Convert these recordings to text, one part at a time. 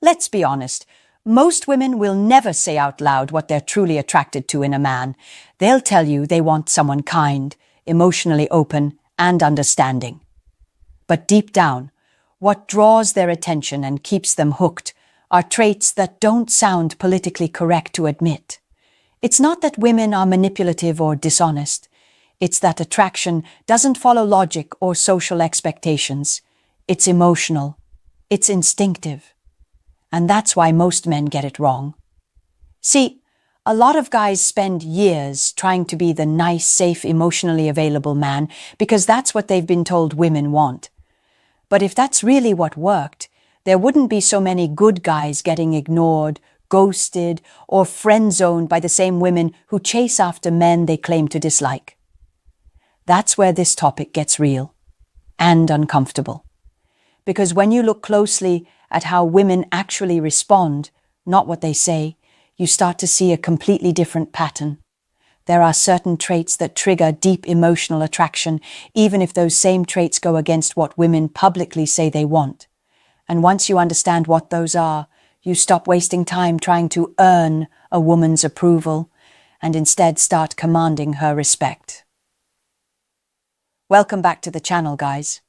Let's be honest, most women will never say out loud what they're truly attracted to in a man. They'll tell you they want someone kind, emotionally open, and understanding. But deep down, what draws their attention and keeps them hooked are traits that don't sound politically correct to admit. It's not that women are manipulative or dishonest. It's that attraction doesn't follow logic or social expectations. It's emotional. It's instinctive. And that's why most men get it wrong. See, a lot of guys spend years trying to be the nice, safe, emotionally available man because that's what they've been told women want. But if that's really what worked, there wouldn't be so many good guys getting ignored, ghosted, or friend-zoned by the same women who chase after men they claim to dislike. That's where this topic gets real and uncomfortable. Because when you look closely at how women actually respond, not what they say, you start to see a completely different pattern. There are certain traits that trigger deep emotional attraction, even if those same traits go against what women publicly say they want. And once you understand what those are, you stop wasting time trying to earn a woman's approval and instead start commanding her respect. Welcome back to the channel, guys.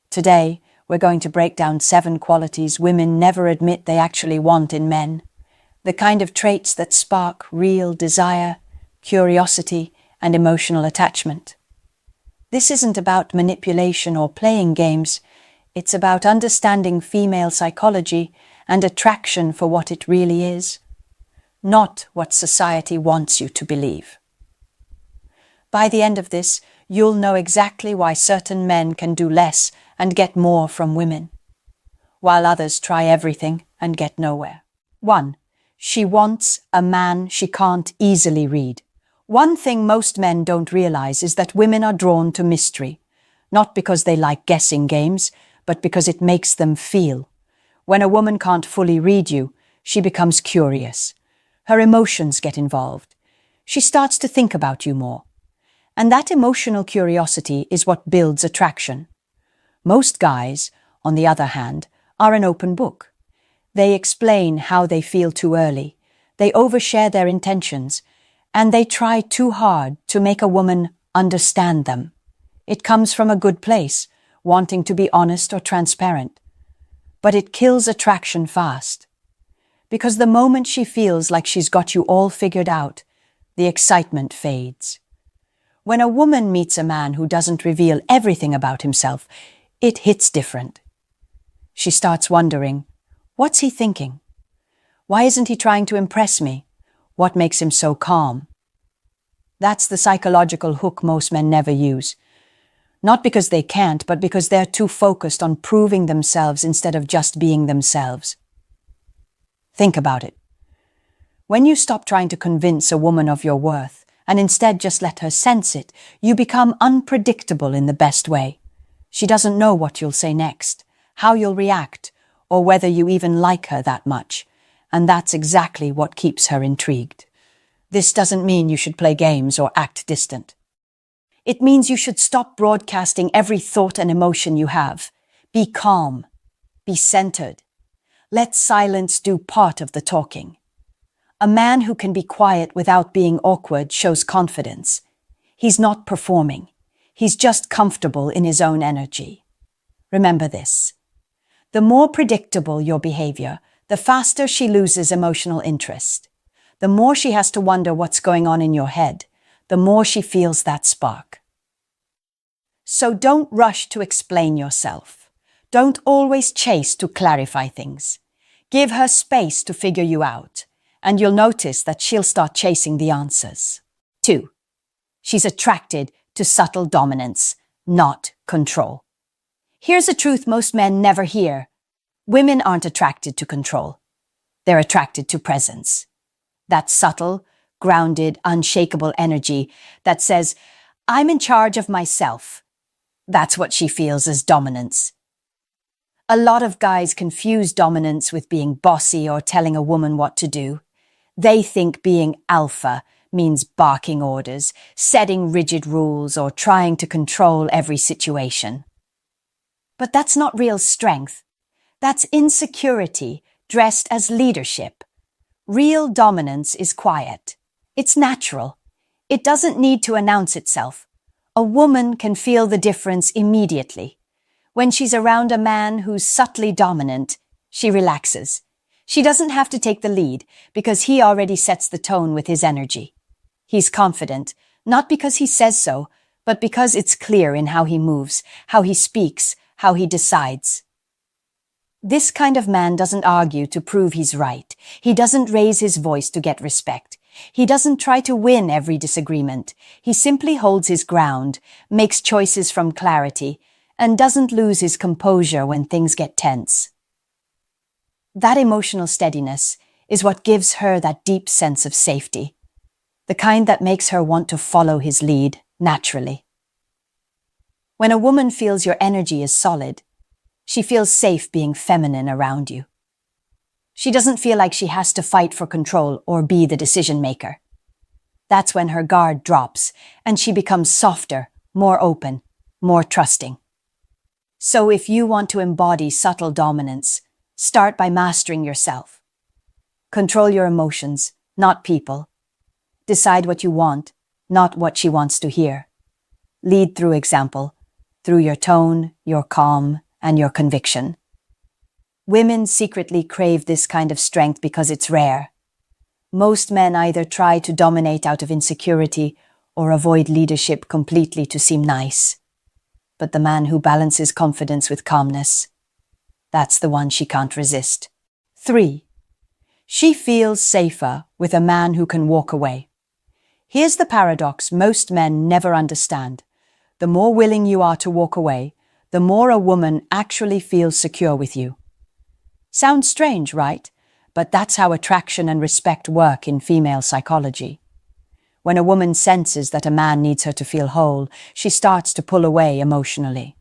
Today, we're going to break down 7 qualities women never admit they actually want in men. The kind of traits that spark real desire, curiosity, and emotional attachment. This isn't about manipulation or playing games. It's about understanding female psychology and attraction for what it really is, not what society wants you to believe. By the end of this, you'll know exactly why certain men can do less and get more from women, while others try everything and get nowhere. 1. She wants a man she can't easily read. One thing most men don't realize is that women are drawn to mystery, not because they like guessing games, but because it makes them feel. When a woman can't fully read you, she becomes curious. Her emotions get involved. She starts to think about you more. And that emotional curiosity is what builds attraction. Most guys, on the other hand, are an open book. They explain how they feel too early. They overshare their intentions, and they try too hard to make a woman understand them. It comes from a good place, wanting to be honest or transparent. But it kills attraction fast. Because the moment she feels like she's got you all figured out, the excitement fades. When a woman meets a man who doesn't reveal everything about himself, it hits different. She starts wondering, what's he thinking? Why isn't he trying to impress me? What makes him so calm? That's the psychological hook most men never use. Not because they can't, but because they're too focused on proving themselves instead of just being themselves. Think about it. When you stop trying to convince a woman of your worth and instead just let her sense it, you become unpredictable in the best way. She doesn't know what you'll say next, how you'll react, or whether you even like her that much. And that's exactly what keeps her intrigued. This doesn't mean you should play games or act distant. It means you should stop broadcasting every thought and emotion you have. Be calm. Be centered. Let silence do part of the talking. A man who can be quiet without being awkward shows confidence. He's not performing. He's just comfortable in his own energy. Remember this. The more predictable your behavior, the faster she loses emotional interest. The more she has to wonder what's going on in your head, the more she feels that spark. So don't rush to explain yourself. Don't always chase to clarify things. Give her space to figure you out, and you'll notice that she'll start chasing the answers. 2. She's attracted to subtle dominance, not control. Here's a truth most men never hear. Women aren't attracted to control. They're attracted to presence. That subtle, grounded, unshakable energy that says, I'm in charge of myself. That's what she feels as dominance. A lot of guys confuse dominance with being bossy or telling a woman what to do. They think being alpha means barking orders, setting rigid rules, or trying to control every situation. But that's not real strength. That's insecurity dressed as leadership. Real dominance is quiet. It's natural. It doesn't need to announce itself. A woman can feel the difference immediately. When she's around a man who's subtly dominant, she relaxes. She doesn't have to take the lead because he already sets the tone with his energy. He's confident, not because he says so, but because it's clear in how he moves, how he speaks, how he decides. This kind of man doesn't argue to prove he's right. He doesn't raise his voice to get respect. He doesn't try to win every disagreement. He simply holds his ground, makes choices from clarity, and doesn't lose his composure when things get tense. That emotional steadiness is what gives her that deep sense of safety, the kind that makes her want to follow his lead naturally. When a woman feels your energy is solid, she feels safe being feminine around you. She doesn't feel like she has to fight for control or be the decision maker. That's when her guard drops and she becomes softer, more open, more trusting. So if you want to embody subtle dominance, start by mastering yourself. Control your emotions, not people. Decide what you want, not what she wants to hear. Lead through example, through your tone, your calm, and your conviction. Women secretly crave this kind of strength because it's rare. Most men either try to dominate out of insecurity or avoid leadership completely to seem nice. But the man who balances confidence with calmness, that's the one she can't resist. 3. She feels safer with a man who can walk away. Here's the paradox most men never understand. The more willing you are to walk away, the more a woman actually feels secure with you. Sounds strange, right? But that's how attraction and respect work in female psychology. When a woman senses that a man needs her to feel whole, she starts to pull away emotionally.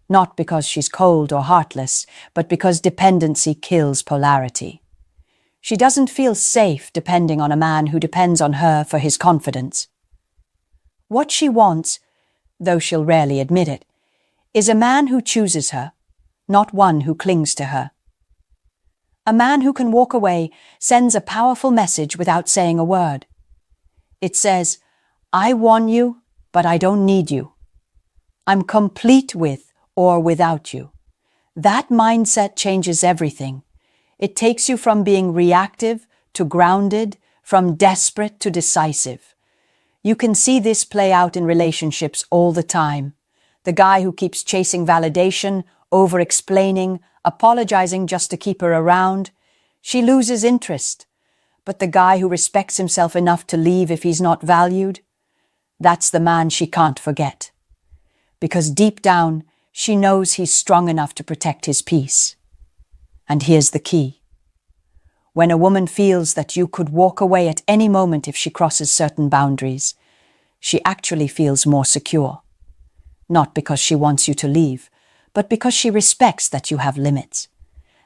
Not because she's cold or heartless, but because dependency kills polarity. She doesn't feel safe depending on a man who depends on her for his confidence. What she wants, though she'll rarely admit it, is a man who chooses her, not one who clings to her. A man who can walk away sends a powerful message without saying a word. It says, I want you, but I don't need you. I'm complete with or without you. That mindset changes everything. It takes you from being reactive to grounded, from desperate to decisive. You can see this play out in relationships all the time. The guy who keeps chasing validation, over-explaining, apologizing just to keep her around, she loses interest. But the guy who respects himself enough to leave if he's not valued, that's the man she can't forget. Because deep down, she knows he's strong enough to protect his peace. And here's the key. When a woman feels that you could walk away at any moment if she crosses certain boundaries, she actually feels more secure. Not because she wants you to leave, but because she respects that you have limits.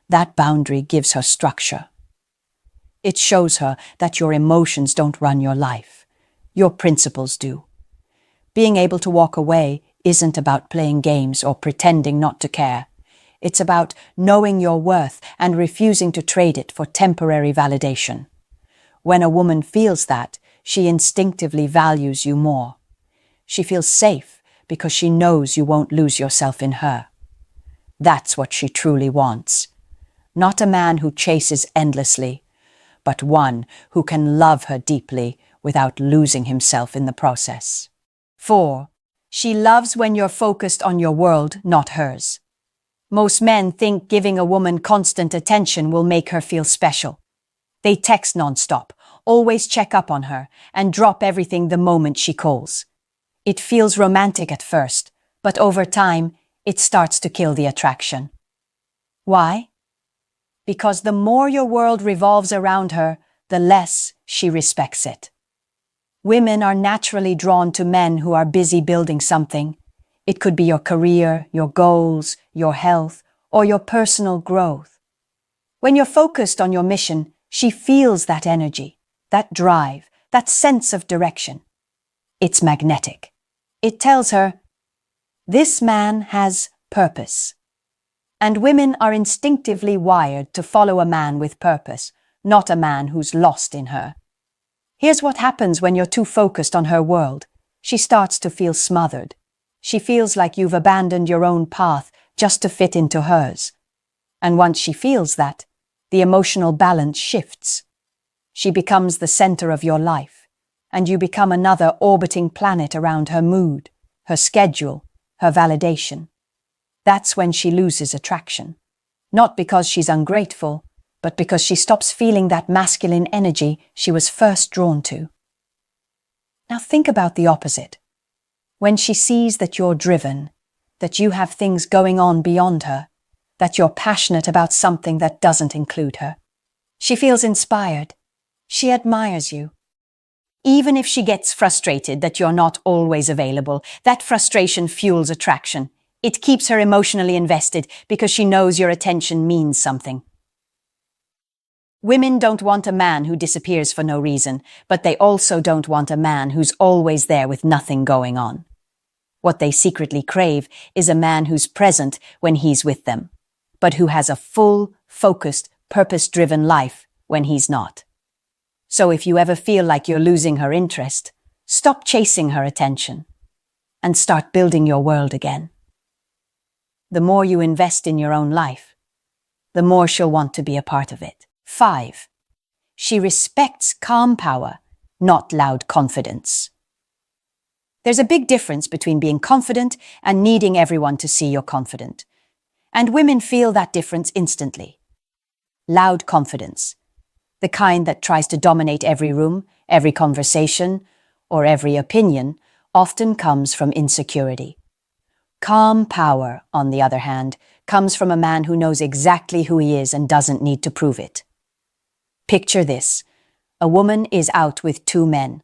That boundary gives her structure. It shows her that your emotions don't run your life. Your principles do. Being able to walk away isn't about playing games or pretending not to care. It's about knowing your worth and refusing to trade it for temporary validation. When a woman feels that, she instinctively values you more. She feels safe because she knows you won't lose yourself in her. That's what she truly wants. Not a man who chases endlessly, but one who can love her deeply without losing himself in the process. 4. She loves when you're focused on your world, not hers. Most men think giving a woman constant attention will make her feel special. They text nonstop, always check up on her, and drop everything the moment she calls. It feels romantic at first, but over time, it starts to kill the attraction. Why? Because the more your world revolves around her, the less she respects it. Women are naturally drawn to men who are busy building something. It could be your career, your goals, your health, or your personal growth. When you're focused on your mission, she feels that energy, that drive, that sense of direction. It's magnetic. It tells her, this man has purpose. And women are instinctively wired to follow a man with purpose, not a man who's lost in her. Here's what happens when you're too focused on her world. She starts to feel smothered. She feels like you've abandoned your own path just to fit into hers. And once she feels that, the emotional balance shifts. She becomes the center of your life, and you become another orbiting planet around her mood, her schedule, her validation. That's when she loses attraction. Not because she's ungrateful, but because she stops feeling that masculine energy she was first drawn to. Now think about the opposite. When she sees that you're driven, that you have things going on beyond her, that you're passionate about something that doesn't include her. She feels inspired. She admires you. Even if she gets frustrated that you're not always available, that frustration fuels attraction. It keeps her emotionally invested because she knows your attention means something. Women don't want a man who disappears for no reason, but they also don't want a man who's always there with nothing going on. What they secretly crave is a man who's present when he's with them, but who has a full, focused, purpose-driven life when he's not. So if you ever feel like you're losing her interest, stop chasing her attention and start building your world again. The more you invest in your own life, the more she'll want to be a part of it. 5. She respects calm power, not loud confidence. There's a big difference between being confident and needing everyone to see you're confident. And women feel that difference instantly. Loud confidence, the kind that tries to dominate every room, every conversation, or every opinion, often comes from insecurity. Calm power, on the other hand, comes from a man who knows exactly who he is and doesn't need to prove it. Picture this. A woman is out with two men.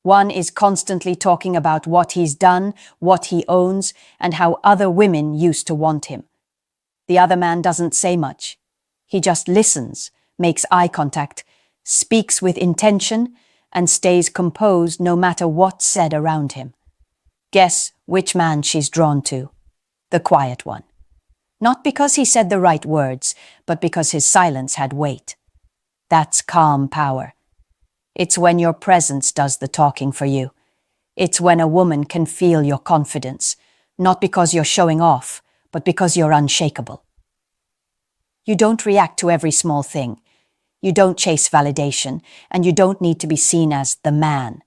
One is constantly talking about what he's done, what he owns, and how other women used to want him. The other man doesn't say much. He just listens, makes eye contact, speaks with intention, and stays composed no matter what's said around him. Guess which man she's drawn to? The quiet one. Not because he said the right words, but because his silence had weight. That's calm power. It's when your presence does the talking for you. It's when a woman can feel your confidence, not because you're showing off, but because you're unshakable. You don't react to every small thing. You don't chase validation, and you don't need to be seen as the man.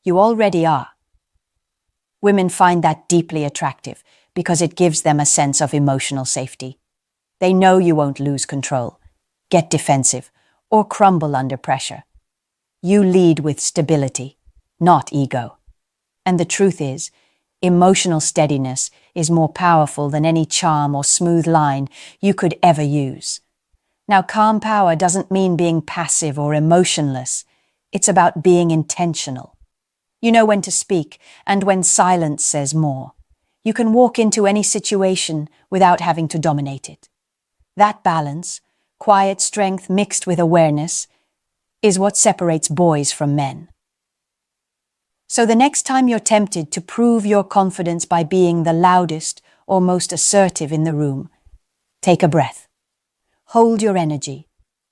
You already are. Women find that deeply attractive because it gives them a sense of emotional safety. They know you won't lose control, get defensive, or crumble under pressure. You lead with stability, not ego. And the truth is, emotional steadiness is more powerful than any charm or smooth line you could ever use. Now, calm power doesn't mean being passive or emotionless. It's about being intentional. You know when to speak, and when silence says more. You can walk into any situation without having to dominate it. That balance, quiet strength mixed with awareness, is what separates boys from men. So the next time you're tempted to prove your confidence by being the loudest or most assertive in the room, take a breath. Hold your energy.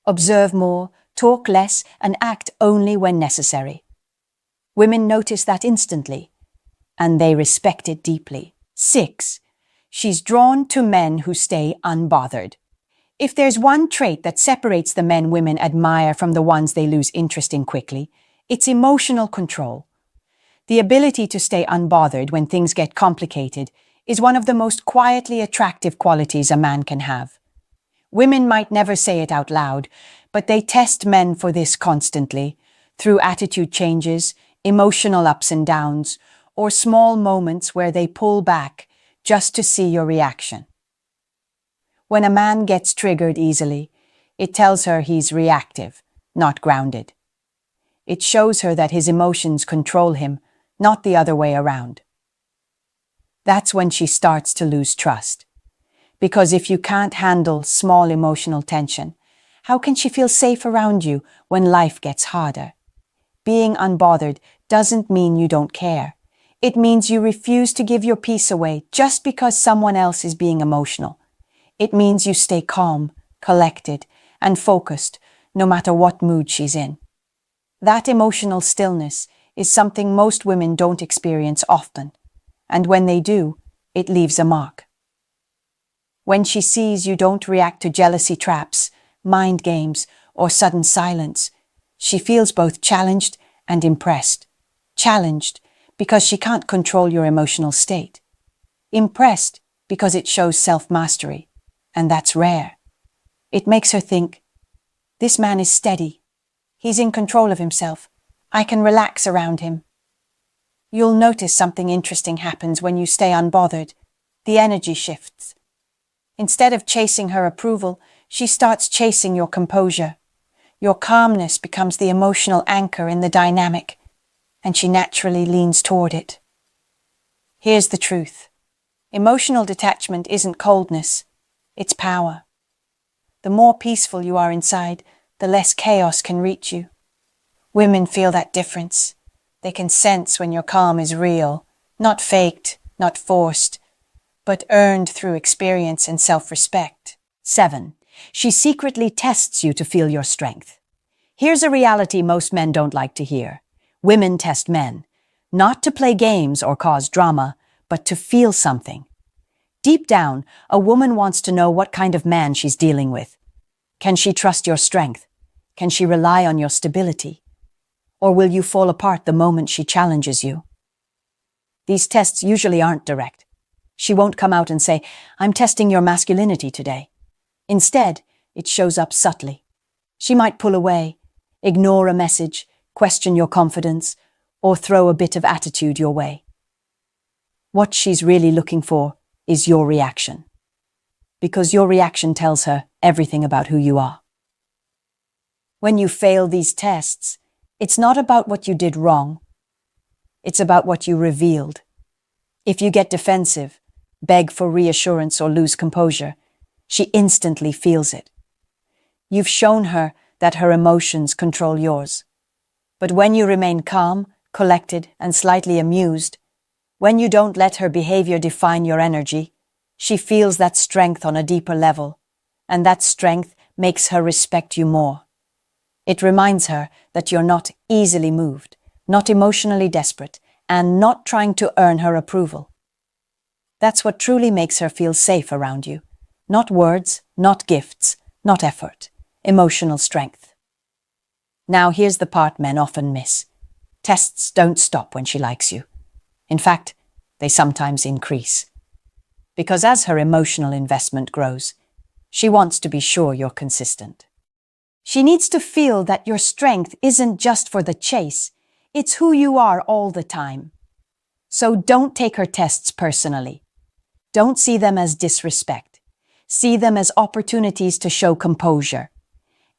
Observe more, talk less, and act only when necessary. Women notice that instantly, and they respect it deeply. 6. She's drawn to men who stay unbothered. If there's one trait that separates the men women admire from the ones they lose interest in quickly, it's emotional control. The ability to stay unbothered when things get complicated is one of the most quietly attractive qualities a man can have. Women might never say it out loud, but they test men for this constantly, through attitude changes, emotional ups and downs, or small moments where they pull back just to see your reaction. When a man gets triggered easily, it tells her he's reactive, not grounded. It shows her that his emotions control him, not the other way around. That's when she starts to lose trust. Because if you can't handle small emotional tension, how can she feel safe around you when life gets harder? Being unbothered doesn't mean you don't care. It means you refuse to give your peace away just because someone else is being emotional. It means you stay calm, collected, and focused no matter what mood she's in. That emotional stillness is something most women don't experience often, and when they do, it leaves a mark. When she sees you don't react to jealousy traps, mind games, or sudden silence, she feels both challenged and impressed. Challenged because she can't control your emotional state. Impressed because it shows self-mastery, and that's rare. It makes her think, this man is steady. He's in control of himself. I can relax around him. You'll notice something interesting happens when you stay unbothered. The energy shifts. Instead of chasing her approval, she starts chasing your composure. Your calmness becomes the emotional anchor in the dynamic, and she naturally leans toward it. Here's the truth. Emotional detachment isn't coldness, it's power. The more peaceful you are inside, the less chaos can reach you. Women feel that difference. They can sense when your calm is real, not faked, not forced, but earned through experience and self-respect. 7. She secretly tests you to feel your strength. Here's a reality most men don't like to hear. Women test men, not to play games or cause drama, but to feel something. Deep down, a woman wants to know what kind of man she's dealing with. Can she trust your strength? Can she rely on your stability? Or will you fall apart the moment she challenges you? These tests usually aren't direct. She won't come out and say, I'm testing your masculinity today. Instead, it shows up subtly. She might pull away, ignore a message, question your confidence, or throw a bit of attitude your way. What she's really looking for is your reaction. Because your reaction tells her everything about who you are. When you fail these tests, it's not about what you did wrong. It's about what you revealed. If you get defensive, beg for reassurance, or lose composure, she instantly feels it. You've shown her that her emotions control yours. But when you remain calm, collected, and slightly amused, when you don't let her behavior define your energy, she feels that strength on a deeper level, and that strength makes her respect you more. It reminds her that you're not easily moved, not emotionally desperate, and not trying to earn her approval. That's what truly makes her feel safe around you. Not words, not gifts, not effort, emotional strength. Now here's the part men often miss. Tests don't stop when she likes you. In fact, they sometimes increase. Because as her emotional investment grows, she wants to be sure you're consistent. She needs to feel that your strength isn't just for the chase, it's who you are all the time. So don't take her tests personally. Don't see them as disrespect. See them as opportunities to show composure.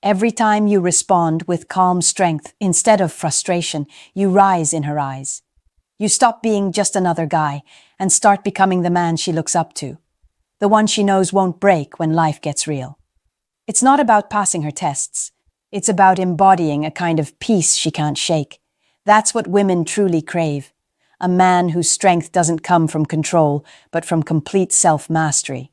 Every time you respond with calm strength instead of frustration, you rise in her eyes. You stop being just another guy and start becoming the man she looks up to, the one she knows won't break when life gets real. It's not about passing her tests. It's about embodying a kind of peace she can't shake. That's what women truly crave. A man whose strength doesn't come from control, but from complete self-mastery.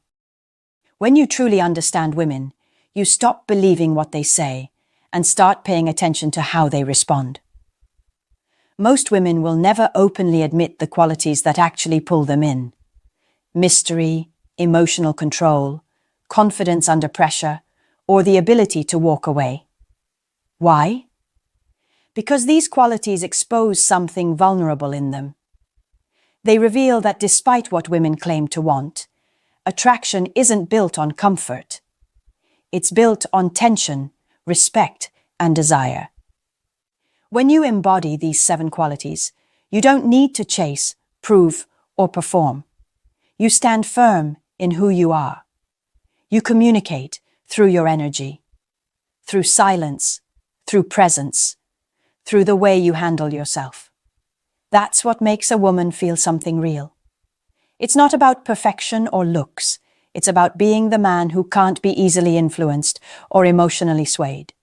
When you truly understand women, you stop believing what they say and start paying attention to how they respond. Most women will never openly admit the qualities that actually pull them in. Mystery, emotional control, confidence under pressure, or the ability to walk away. Why? Because these qualities expose something vulnerable in them. They reveal that despite what women claim to want, attraction isn't built on comfort. It's built on tension, respect, and desire. When you embody these 7 qualities, you don't need to chase, prove, or perform. You stand firm in who you are. You communicate through your energy, through silence, through presence, through the way you handle yourself. That's what makes a woman feel something real. It's not about perfection or looks. It's about being the man who can't be easily influenced or emotionally swayed.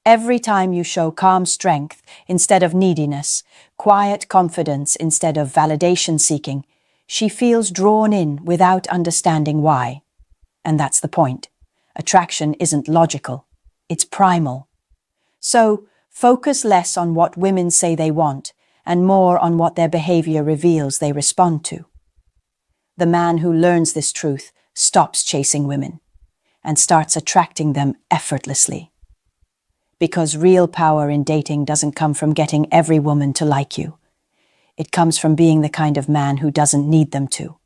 Every time you show calm strength instead of neediness, quiet confidence instead of validation seeking, she feels drawn in without understanding why. And that's the point. Attraction isn't logical, it's primal. So, focus less on what women say they want and more on what their behavior reveals they respond to. The man who learns this truth stops chasing women and starts attracting them effortlessly. Because real power in dating doesn't come from getting every woman to like you. It comes from being the kind of man who doesn't need them to.